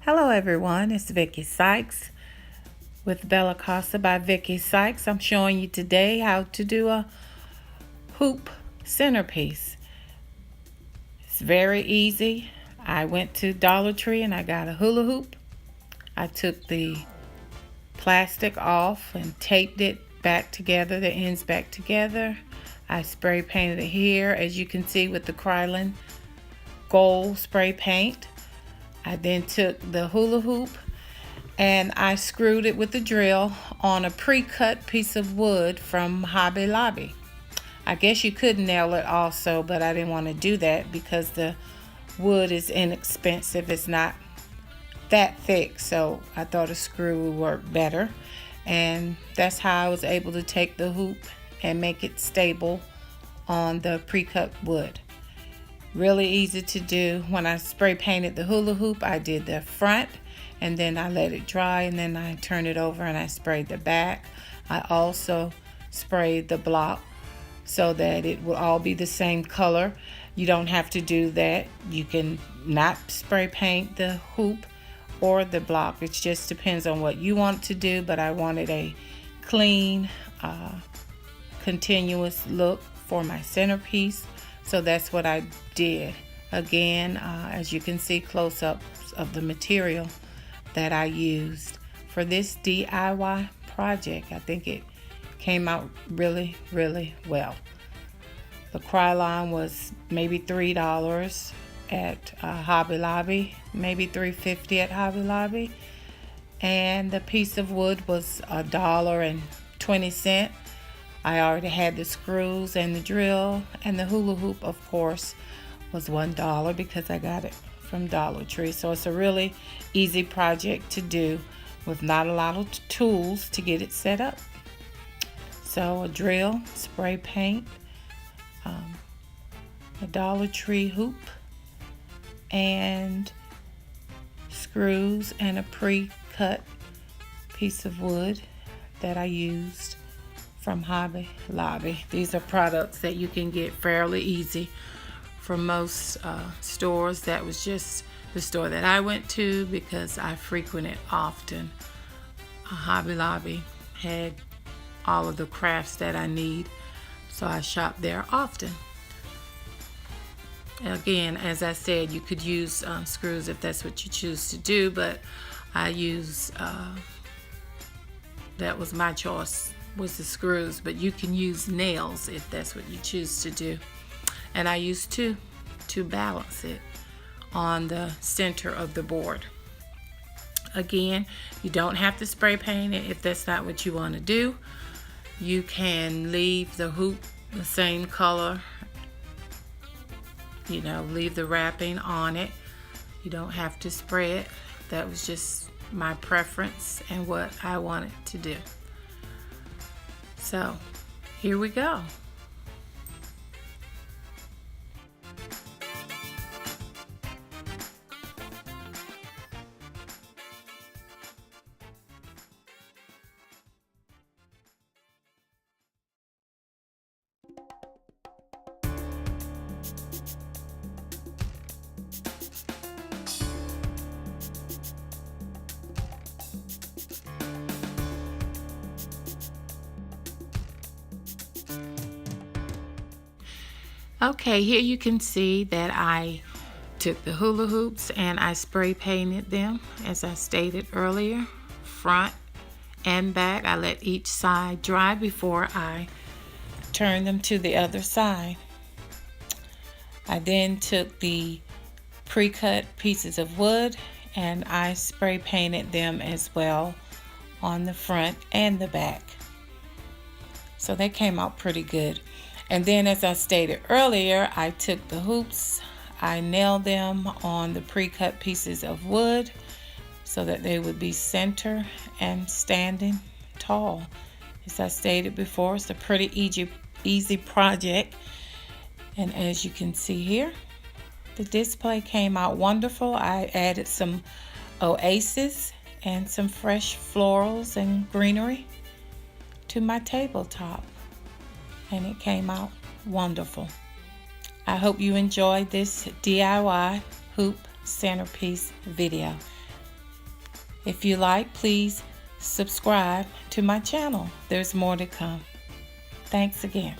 Hello everyone, it's Vicky Sykes with Bella Casa by Vicky Sykes. I'm showing you today how to do a hoop centerpiece. It's very easy. I went to Dollar Tree and I got a hula hoop. I took the plastic off and taped it back together, the ends back together. I spray painted it here, as you can see, with the Krylon gold spray paint. I then took the hula hoop and I screwed it with the drill on a pre-cut piece of wood from Hobby Lobby. I guess you could nail it also, but I didn't want to do that because the wood is inexpensive. It's not that thick, so I thought a screw would work better. And that's how I was able to take the hoop and make it stable on the pre-cut wood. Really easy to do. When I spray painted the hula hoop, I did the front and then I let it dry and then I turned it over and I sprayed the back. I also sprayed the block so that it will all be the same color. You don't have to do that. You can not spray paint the hoop or the block. It just depends on what you want to do, but I wanted a clean, continuous look for my centerpiece. So that's what I did. Again, as you can see, close-ups of the material that I used for this DIY project. I think it came out really, really well. The Krylon was maybe $3 at Hobby Lobby, maybe $3.50 at Hobby Lobby, and the piece of wood was $1.20. I already had the screws and the drill, and the hula hoop, of course, was $1 because I got it from Dollar Tree. So it's a really easy project to do with not a lot of tools to get it set up. So a drill, spray paint, a Dollar Tree hoop, and screws, and a pre-cut piece of wood that I used from Hobby Lobby. These are products that you can get fairly easy from most stores. That was just the store that I went to because I frequent it often. Hobby Lobby had all of the crafts that I need, so I shop there often. Again, as I said, you could use screws if that's what you choose to do, but I use, that was my choice, was the screws, but you can use nails if that's what you choose to do. And I use two to balance it on the center of the board. Again, you don't have to spray paint it if that's not what you want to do. You can leave the hoop the same color, leave the wrapping on it. You don't have to spray it. That was just my preference and what I wanted to do. So here we go. Okay, here you can see that I took the hula hoops and I spray painted them, as I stated earlier, front and back. I let each side dry before I turn them to the other side. I then took the pre-cut pieces of wood and I spray painted them as well on the front and the back. So they came out pretty good. And then, as I stated earlier, I took the hoops, I nailed them on the pre-cut pieces of wood so that they would be center and standing tall. As I stated before, it's a pretty easy project. And as you can see here, the display came out wonderful. I added some oasis and some fresh florals and greenery to my tabletop, and it came out wonderful. I hope you enjoyed this DIY hoop centerpiece video. If you like, please subscribe to my channel. There's more to come. Thanks again.